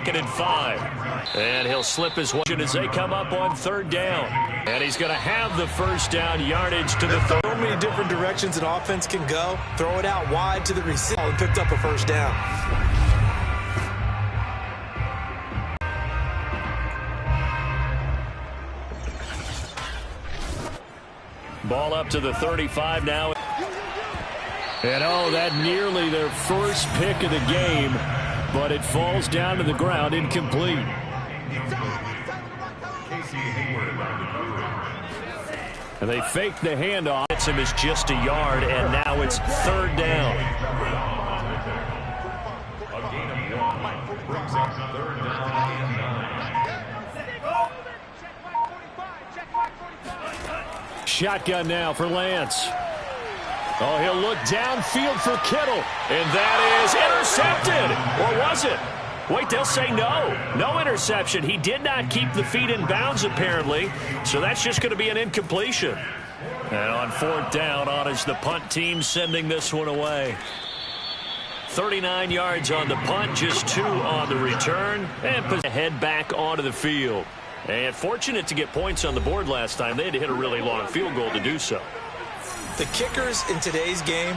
2nd and 5. And he'll slip his way as they come up on 3rd down. And he's going to have the first down yardage to the 3rd. So many different directions an offense can go. Throw it out wide to the receiver and picked up a first down. Ball up to the 35 now. And that nearly their first pick of the game, but it falls down to the ground incomplete. And they fake the handoff. It's him is just a yard, and now it's 3rd down. A gain of 1 brings up 3rd down. Shotgun now for Lance. He'll look downfield for Kittle. And that is intercepted. Or was it? Wait, they'll say no. No interception. He did not keep the feet in bounds, apparently. So that's just going to be an incompletion. And on 4th down, on is the punt team sending this one away. 39 yards on the punt, just 2 on the return. And head back onto the field. And fortunate to get points on the board last time. They had to hit a really long field goal to do so. The kickers in today's game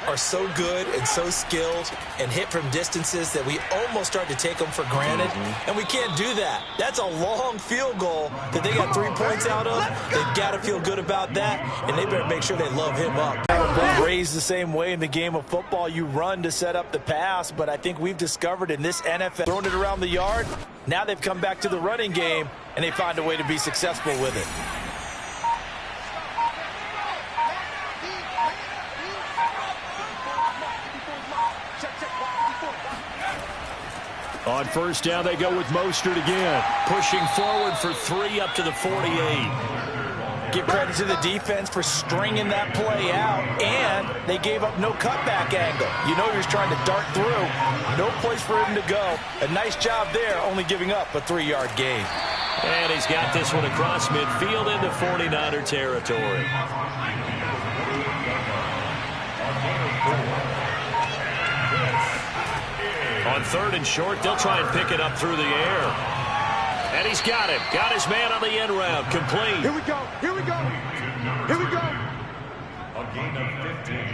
are so good and so skilled and hit from distances that we almost start to take them for granted. And we can't do that. That's a long field goal that they got 3 points out of. They've got to feel good about that, and they better make sure they love him up. Raised the same way in the game of football. You run to set up the pass, but I think we've discovered in this NFL, throwing it around the yard, now they've come back to the running game, and they find a way to be successful with it. On 1st down, they go with Mostert again. Pushing forward for 3 up to the 48. Give credit to the defense for stringing that play out, and they gave up no cutback angle. You know he was trying to dart through. No place for him to go. A nice job there, only giving up a 3-yard gain. And he's got this one across midfield into 49er territory. On 3rd and short, they'll try and pick it up through the air. And he's got him. Got his man on the end route. Complete. Here we go. Here we go. Here we go.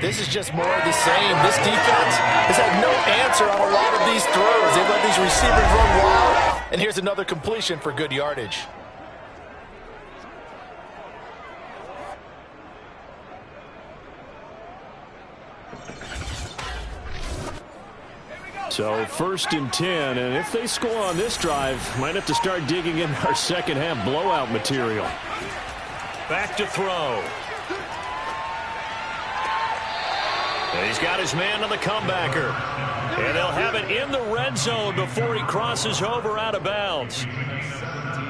This is just more of the same. This defense has had no answer on a lot of these throws. They've let these receivers run wild. And here's another completion for good yardage. So 1st and 10, and if they score on this drive, might have to start digging in our second half blowout material. Back to throw. And he's got his man on the comebacker. And they'll have it in the red zone before he crosses over out of bounds.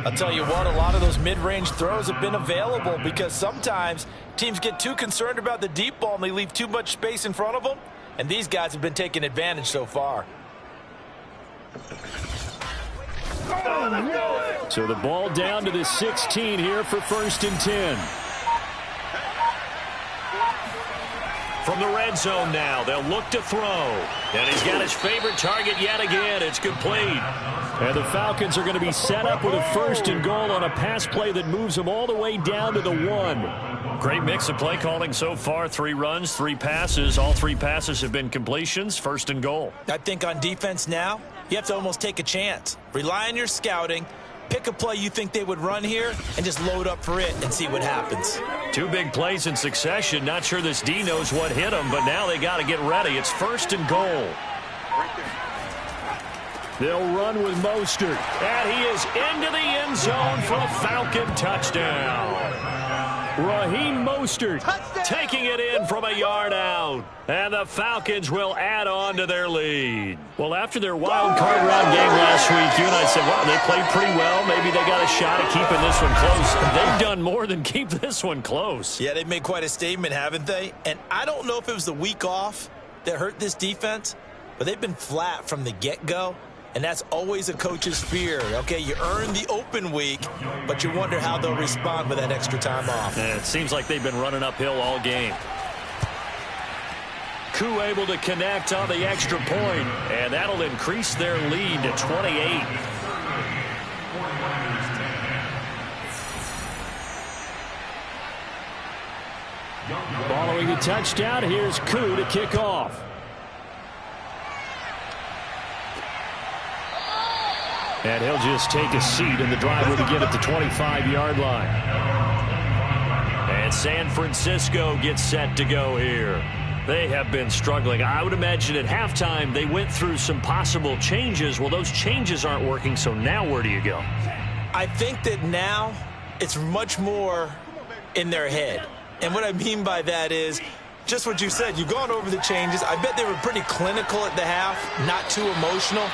I'll tell you what, a lot of those mid-range throws have been available because sometimes teams get too concerned about the deep ball and they leave too much space in front of them. And these guys have been taking advantage so far. So the ball down to the 16 here for 1st and 10. From the red zone now, they'll look to throw. And he's got his favorite target yet again. It's complete. And the Falcons are going to be set up with a 1st and goal on a pass play that moves them all the way down to the 1. Great mix of play calling so far. 3 runs, 3 passes. All 3 passes have been completions. 1st and goal. I think on defense now, you have to almost take a chance. Rely on your scouting. Pick a play you think they would run here and just load up for it and see what happens. 2 big plays in succession. Not sure this D knows what hit him, but now they got to get ready. It's 1st and goal. They'll run with Mostert. And he is into the end zone for a Falcon touchdown. Raheem Mostert taking it in from a yard out. And the Falcons will add on to their lead. Well, after their wild card round game last week, you and I said, wow, they played pretty well. Maybe they got a shot at keeping this one close. They've done more than keep this one close. Yeah, they've made quite a statement, haven't they? And I don't know if it was the week off that hurt this defense, but they've been flat from the get-go. And that's always a coach's fear. Okay, you earn the open week, but you wonder how they'll respond with that extra time off. And it seems like they've been running uphill all game. Koo able to connect on the extra point, and that'll increase their lead to 28. Following the touchdown, here's Koo to kick off. And he'll just take a seat, and the drive will begin at the 25-yard line. And San Francisco gets set to go here. They have been struggling. I would imagine at halftime they went through some possible changes. Well, those changes aren't working, so now where do you go? I think that now it's much more in their head. And what I mean by that is just what you said. You've gone over the changes. I bet they were pretty clinical at the half, not too emotional.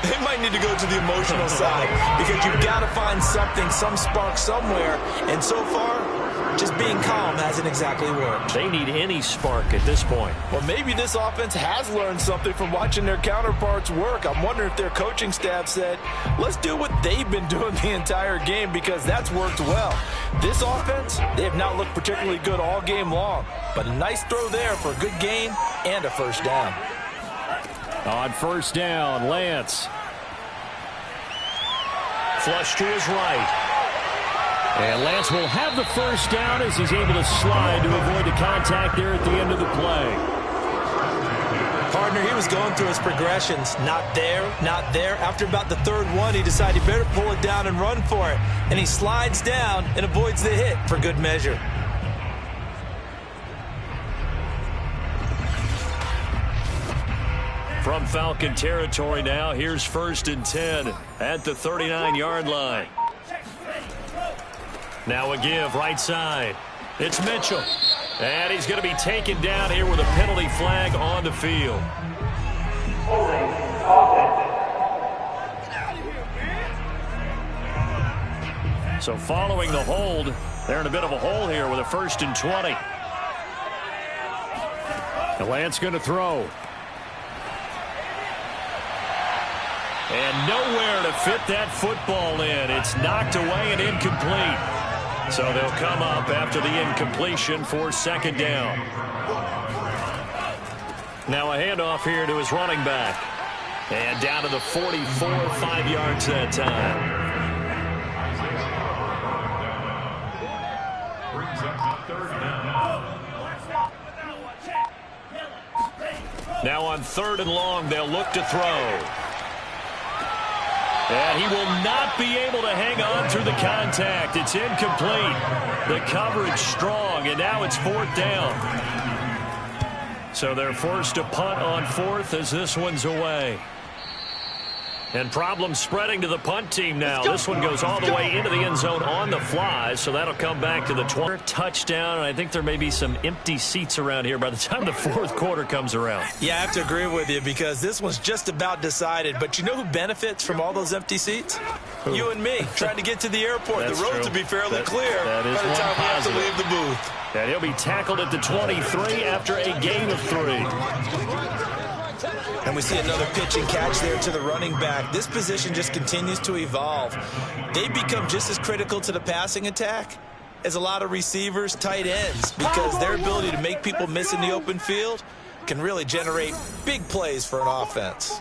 They might need to go to the emotional side because you've got to find something, some spark somewhere. And so far, just being calm hasn't exactly worked. They need any spark at this point. Well, maybe this offense has learned something from watching their counterparts work. I'm wondering if their coaching staff said, let's do what they've been doing the entire game because that's worked well. This offense, they have not looked particularly good all game long. But a nice throw there for a good gain and a first down. On first down, Lance. Flush to his right. And Lance will have the first down as he's able to slide to avoid the contact there at the end of the play. Partner, he was going through his progressions. Not there, not there. After about the third one, he decided he better pull it down and run for it. And he slides down and avoids the hit for good measure. From Falcon territory now, here's 1st and 10 at the 39-yard line. Now a give right side. It's Mitchell. And he's going to be taken down here with a penalty flag on the field. So following the hold, they're in a bit of a hole here with a 1st and 20. The Lance going to throw. And nowhere to fit that football in. It's knocked away and incomplete. So they'll come up after the incompletion for 2nd down. Now a handoff here to his running back. And down to the 44, 5 yards that time. Now on 3rd and long, they'll look to throw. And he will not be able to hang on through the contact. It's incomplete. The coverage strong, and now it's 4th down. So they're forced to punt on 4th as this one's away. And problems spreading to the punt team now. This one goes all the way into the end zone on the fly, so that'll come back to the 20. Touchdown, and I think there may be some empty seats around here by the time the 4th quarter comes around. Yeah, I have to agree with you because this one's just about decided. But you know who benefits from all those empty seats? Who? You and me, trying to get to the airport. The roads will be fairly clear by the time we have to leave the booth. And he'll be tackled at the 23 after a gain of 3. And we see another pitch and catch there to the running back. This position just continues to evolve. They become just as critical to the passing attack as a lot of receivers, tight ends, because their ability to make people miss in the open field can really generate big plays for an offense.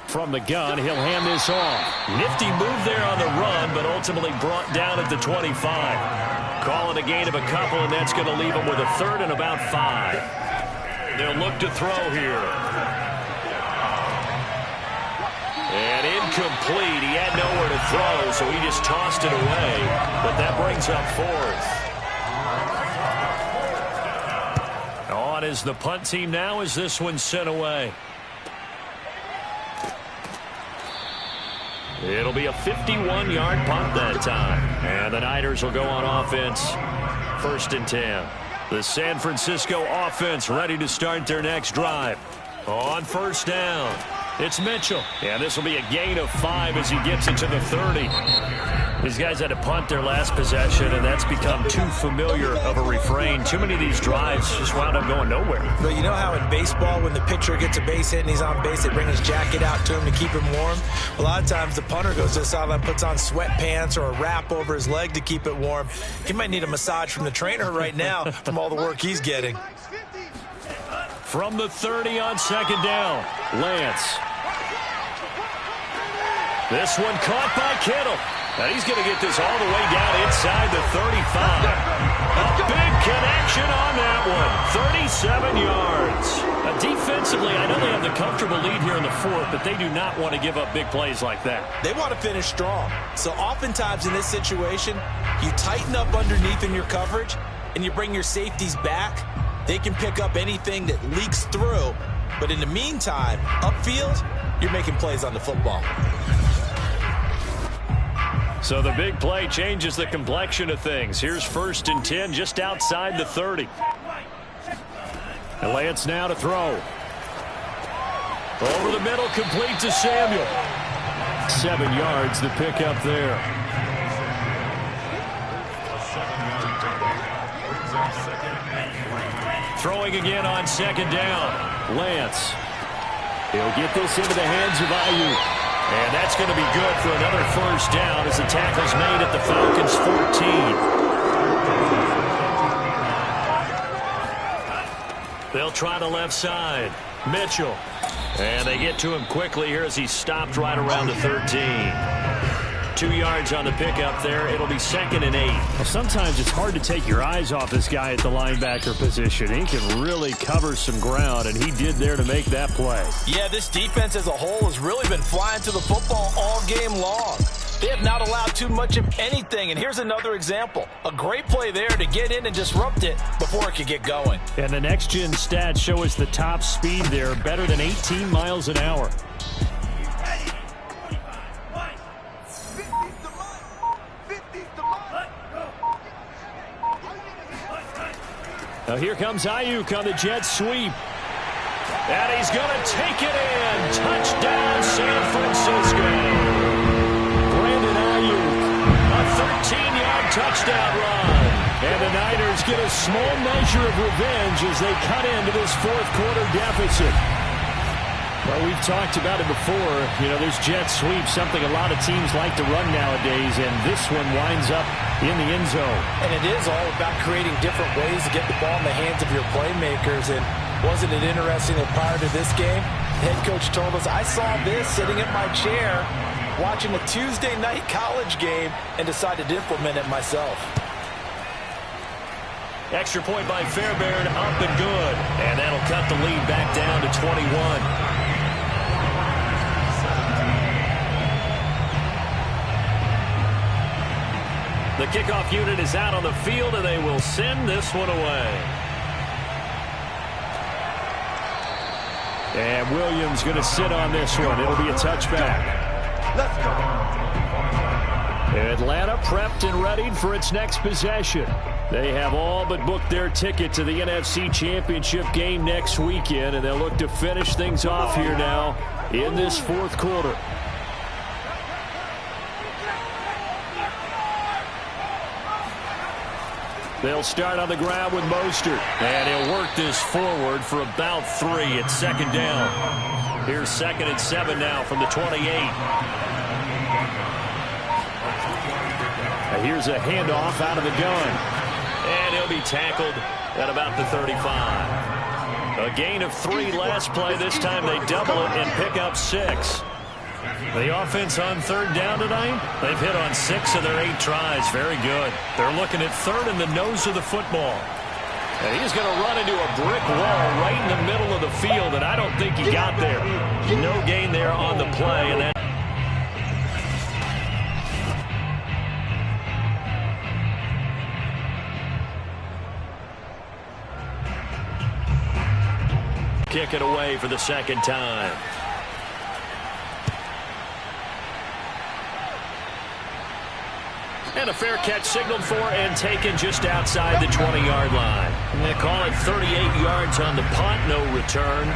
From the gun, he'll hand this off. Nifty move there on the run, but ultimately brought down at the 25. Calling a gain of a couple, and that's going to leave him with a 3rd and about 5. They'll look to throw here. And incomplete. He had nowhere to throw, so he just tossed it away. But that brings up 4th. On is the punt team now as this one's sent away. It'll be a 51-yard punt that time. And the Niners will go on offense. 1st and 10. The San Francisco offense ready to start their next drive. On 1st down, it's Mitchell. And this will be a gain of 5 as he gets it to the 30. These guys had to punt their last possession, and that's become too familiar of a refrain. Too many of these drives just wound up going nowhere. But you know how in baseball, when the pitcher gets a base hit and he's on base, they bring his jacket out to him to keep him warm? A lot of times the punter goes to the sideline, puts on sweatpants or a wrap over his leg to keep it warm. He might need a massage from the trainer right now from all the work he's getting. From the 30 on second down, Lance. This one caught by Kittle. And he's going to get this all the way down inside the 35. A big connection on that one. 37 yards. Defensively, I know they have the comfortable lead here in the fourth, but they do not want to give up big plays like that. They want to finish strong. So oftentimes in this situation, you tighten up underneath in your coverage, and you bring your safeties back. They can pick up anything that leaks through. But in the meantime, upfield, you're making plays on the football. So the big play changes the complexion of things. Here's 1st and 10 just outside the 30. And Lance now to throw. Over the middle, complete to Samuel. 7 yards the pickup there. Throwing again on second down. Lance. He'll get this into the hands of Ayuk. And that's going to be good for another first down as the tackle's made at the Falcons' 14. They'll try the left side. Mitchell. And they get to him quickly here as he stopped right around the 13. 2 yards on the pickup there. It'll be 2nd and 8. Well, sometimes it's hard to take your eyes off this guy at the linebacker position. He can really cover some ground, and he did there to make that play. Yeah, this defense as a whole has really been flying to the football all game long. They have not allowed too much of anything, and here's another example. A great play there to get in and disrupt it before it could get going. And the next-gen stats show us the top speed there, better than 18 miles an hour. Now here comes Ayuk on the jet sweep. And he's going to take it in. Touchdown, San Francisco. Brandon Ayuk, a 13-yard touchdown run. And the Niners get a small measure of revenge as they cut into this fourth-quarter deficit. Well, we've talked about it before. You know, there's jet sweep, something a lot of teams like to run nowadays, and this one winds up in the end zone. And it is all about creating different ways to get the ball in the hands of your playmakers. And wasn't it interesting that prior to this game, the head coach told us, I saw this sitting in my chair watching a Tuesday night college game and decided to implement it myself. Extra point by Fairbairn, up and good. And that'll cut the lead back down to 21. The kickoff unit is out on the field, and they will send this one away. And Williams going to sit on this one. It'll be a touchback. Let's go. Atlanta prepped and readied for its next possession. They have all but booked their ticket to the NFC Championship game next weekend, and they'll look to finish things off here now in this fourth quarter. They'll start on the ground with Mostert. And he'll work this forward for about 3 at second down. Here's 2nd and 7 now from the 28. Now here's a handoff out of the gun. And he'll be tackled at about the 35. A gain of 3 last play. This time they double it and pick up 6. The offense on third down tonight, they've hit on 6 of their 8 tries. Very good. They're looking at third in the nose of the football. And he's going to run into a brick wall right in the middle of the field, and I don't think he got there. No gain there on the play, and that kick it away for the second time. And a fair catch signaled for and taken just outside the 20-yard line. And they call it 38 yards on the punt, no return.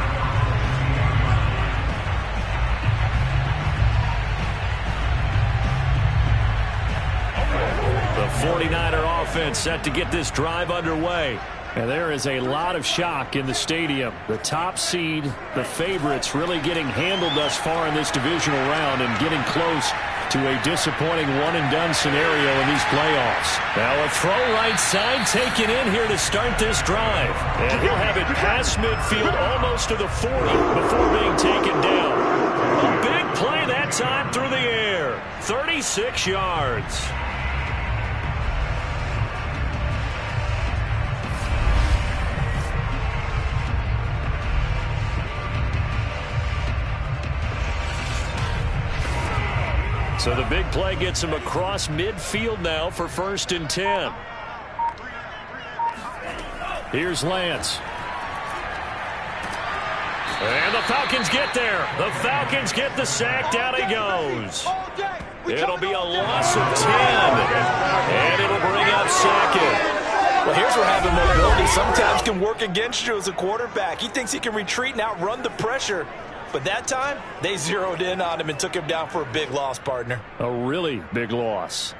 49er offense set to get this drive underway. And there is a lot of shock in the stadium. The top seed, the favorites, really getting handled thus far in this divisional round and getting close to a disappointing one-and-done scenario in these playoffs. Now a throw right side taken in here to start this drive. And he'll have it past midfield almost to the 40 before being taken down. A big play that time through the air. 36 yards. So the big play gets him across midfield now for 1st and 10. Here's Lance. And the Falcons get there. The Falcons get the sack. Down he goes. It'll be a loss of 10. And it'll bring up 2nd. Well, here's where having mobility sometimes can work against you as a quarterback. He thinks he can retreat and outrun the pressure. But that time, they zeroed in on him and took him down for a big loss, partner. A really big loss.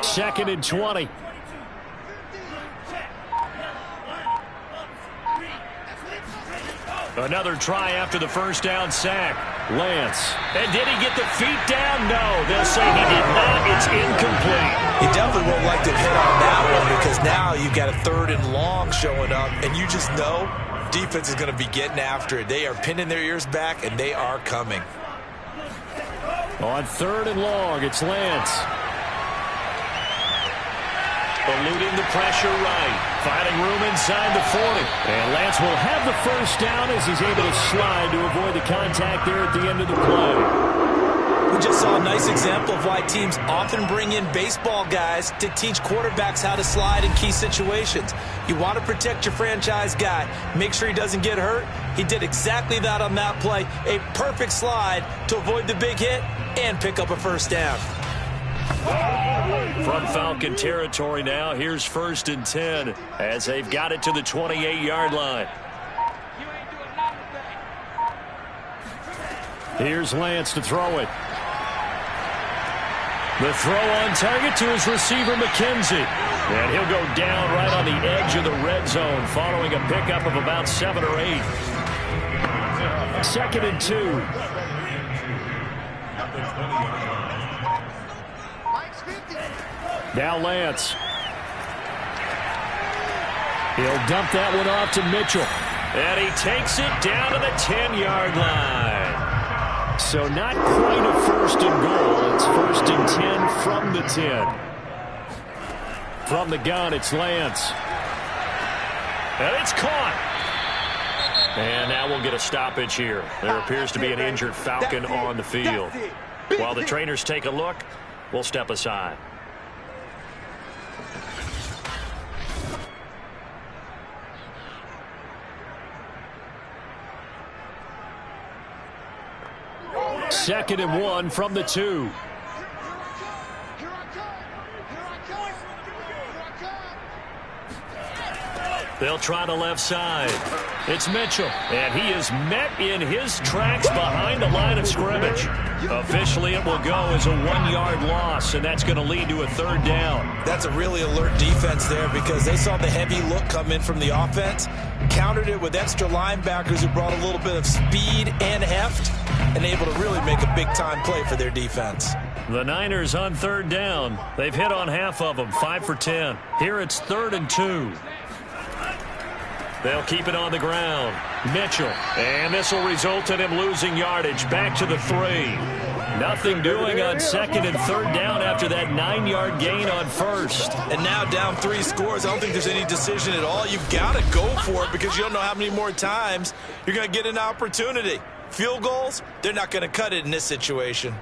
Second and 20. Another try after the first down sack. Lance. And did he get the feet down? No. They'll say he did not. It's incomplete. He definitely won't like to hit on that one because now you've got a 3rd and long showing up, and you just know defense is going to be getting after it. They are pinning their ears back, and they are coming. On 3rd and long, it's Lance. Eluding the pressure right. Finding room inside the 40. And Lance will have the first down as he's able to slide to avoid the contact there at the end of the play. We just saw a nice example of why teams often bring in baseball guys to teach quarterbacks how to slide in key situations. You want to protect your franchise guy. Make sure he doesn't get hurt. He did exactly that on that play. A perfect slide to avoid the big hit and pick up a first down. From Falcon territory now, here's 1st and 10 as they've got it to the 28-yard line. Here's Lance to throw it. The throw on target to his receiver, McKenzie. And he'll go down right on the edge of the red zone following a pickup of about 7 or 8. 2nd and 2. Now Lance. He'll dump that one off to Mitchell. And he takes it down to the 10-yard line. So not quite a 1st and goal. It's 1st and 10 from the 10. From the gun, it's Lance. And it's caught. And now we'll get a stoppage here. There appears to be an injured Falcon on the field. While the trainers take a look, we'll step aside. Second and 1 from the 2. They'll try the left side. It's Mitchell, and he is met in his tracks behind the line of scrimmage. Officially, it will go as a 1-yard loss, and that's going to lead to a 3rd down. That's a really alert defense there because they saw the heavy look come in from the offense, countered it with extra linebackers who brought a little bit of speed and heft, and able to really make a big-time play for their defense. The Niners on 3rd down. They've hit on half of them, 5 for 10. Here it's 3rd and 2. They'll keep it on the ground. Mitchell. And this will result in him losing yardage. Back to the 3. Nothing doing on 2nd and 3rd down after that 9-yard gain on 1st. And now down 3 scores. I don't think there's any decision at all. You've got to go for it because you don't know how many more times you're going to get an opportunity. Field goals, they're not going to cut it in this situation.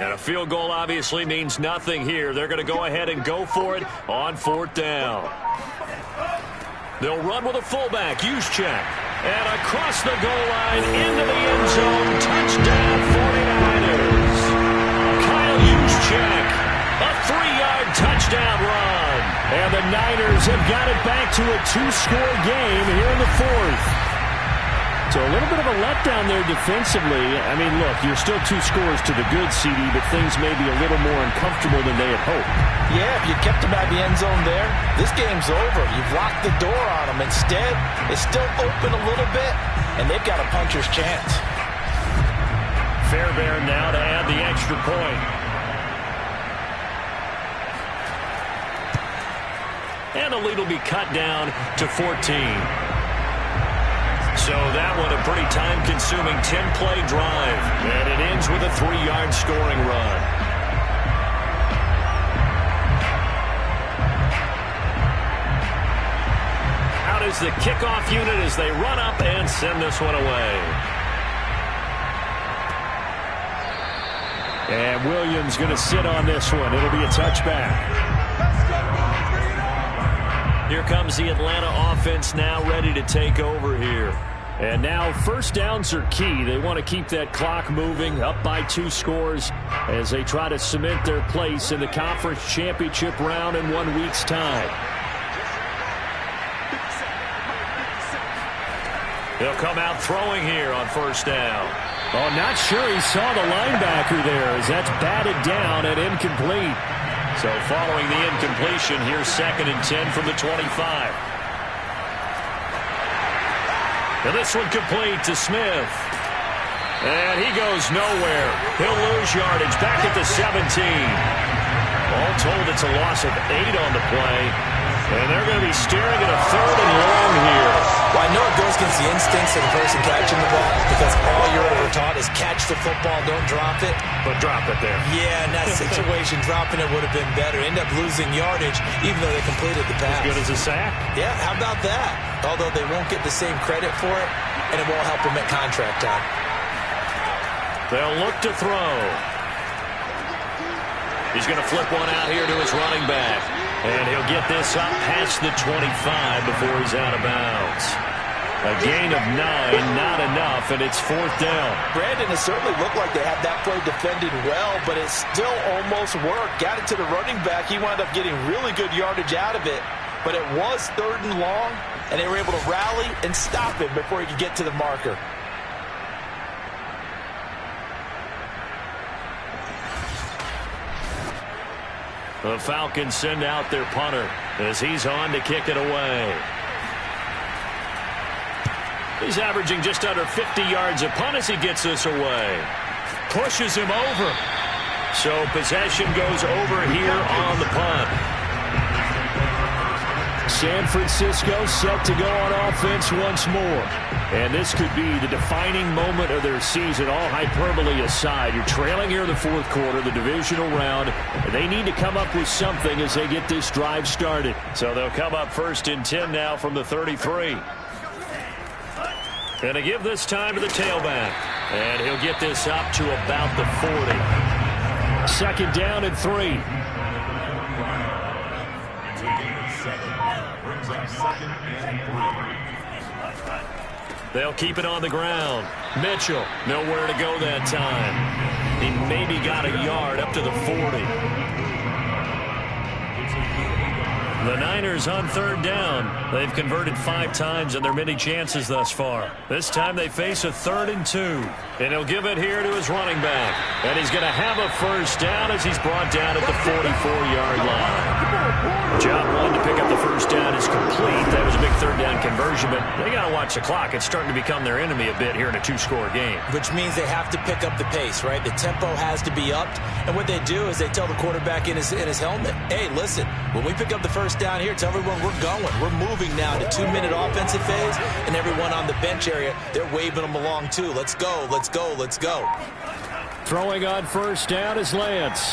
And a field goal obviously means nothing here. They're going to go ahead and go for it on 4th down. They'll run with a fullback, Yessirskee. And across the goal line into the end zone. Touchdown 49ers. Kyle Yessirskee. A 3-yard touchdown run. And the Niners Lions have got it back to a 2-score game here in the fourth. So a little bit of a letdown there defensively. I mean, look, you're still 2 scores to the good, CD, but things may be a little more uncomfortable than they had hoped. Yeah, if you kept them out of the end zone there, this game's over. You've locked the door on them. Instead, it's still open a little bit, and they've got a puncher's chance. Fairbairn now to add the extra point. And the lead will be cut down to 14. So that one a pretty time-consuming 10-play drive. And it ends with a 3-yard scoring run. Out is the kickoff unit as they run up and send this one away. And Williams going to sit on this one. It'll be a touchback. Here comes the Atlanta offense now ready to take over here. And now first downs are key. They want to keep that clock moving up by 2 scores as they try to cement their place in the conference championship round in 1 week's time. They'll come out throwing here on first down. Oh, not sure he saw the linebacker there as that's batted down and incomplete. So following the incompletion, here's 2nd and 10 from the 25. And this one complete to Smith. And he goes nowhere. He'll lose yardage back at the 17. All told, it's a loss of 8 on the play. And they're going to be staring at a 3rd and long here. Well, I know it goes against the instincts of the person catching the ball because all you're ever taught is catch the football, don't drop it. But drop it there. Yeah, in that situation, dropping it would have been better. End up losing yardage even though they completed the pass. As good as a sack? Yeah, how about that? Although they won't get the same credit for it, and it won't help them at contract time. They'll look to throw. He's going to flip one out here to his running back. And he'll get this up past the 25 before he's out of bounds. A gain of 9, not enough, and it's 4th down. Brandon, it certainly looked like they had that play defended well, but it still almost worked. Got it to the running back. He wound up getting really good yardage out of it, but it was 3rd and long, and they were able to rally and stop him before he could get to the marker. The Falcons send out their punter as he's on to kick it away. He's averaging just under 50 yards a punt as he gets this away. Pushes him over. So possession goes over here on the punt. San Francisco set to go on offense once more. And this could be the defining moment of their season, all hyperbole aside. You're trailing here in the 4th quarter, the divisional round. They need to come up with something as they get this drive started. So they'll come up 1st and 10 now from the 33. And to give this time to the tailback. And he'll get this up to about the 40. 2nd down and 3. They'll keep it on the ground. Mitchell, nowhere to go that time. He maybe got a yard up to the 40. The Niners on 3rd down. They've converted 5 times in their many chances thus far. This time they face a 3rd and 2. And he'll give it here to his running back. And he's going to have a 1st down as he's brought down at the 44-yard line. Job 1 to pick up the 1st down is complete. That was a big 3rd down conversion, but they got to watch the clock. It's starting to become their enemy a bit here in a 2-score game. Which means they have to pick up the pace, right? The tempo has to be upped. And what they do is they tell the quarterback in his helmet, hey, listen, when we pick up the 1st down here, tell everyone we're going. We're moving now to 2-minute offensive phase, and everyone on the bench area, they're waving them along too. Let's go, let's go, let's go. Throwing on 1st down is Lance.